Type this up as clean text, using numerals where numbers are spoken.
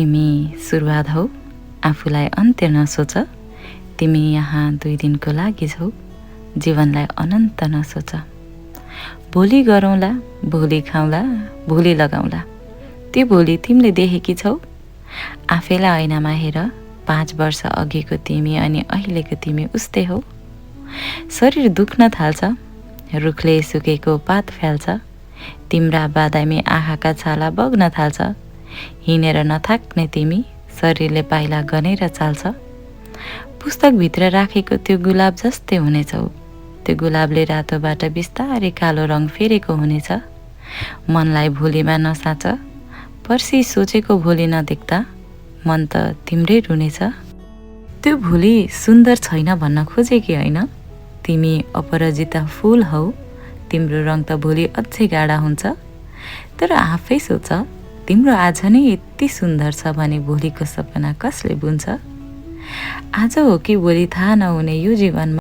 तिमी सुरुवात हौ, आफूलाई अन्त्य नसोच। तिमी यहाँ 2 दिनको लागि छौ, जीवनलाई अनन्त नसोच। भोलि गरौँला, भोलि खाउँला, भोलि लगाउँला, त्यो भोलि तिमीले देखेकी छौ? आफैलाई ऐनामा हेर, 5 वर्ष अघिको तिमी अनि अहिलेको तिमी उस्तै हौ। शरीर दुख्न थाल्छ, रुखले सुकेको पात फाल्छ, तिम्रा बादामी आँखाका छाला बग्न थाल्छ। हिँडेर नथाक्ने तिमी, शरीरले पाइला गनेर चाल्छ। पुस्तकभित्र राखेको त्यो गुलाब जस्तै हुनेछौ, त्यो गुलाबले रातोबाट बिस्तारै कालो रङ फेरेको हुनेछ। मनलाई भोलिमा नसाच, पर्सि सोचेको भोलि नदेख्दा मन त तिम्रै रुनेछ। त्यो भोलि सुन्दर छैन भन्न खोजेकी होइन, तिमी अपराजिता फुल हौ। तिम्रो रङ त भोलि अझै गाढा हुन्छ। तर आफै सोच, तिम्रो आज नै यति सुन्दर छ भने भोलिको सपना कसले बुन्छ? आज हो कि भोलि थाहा नहुने यो जीवनमा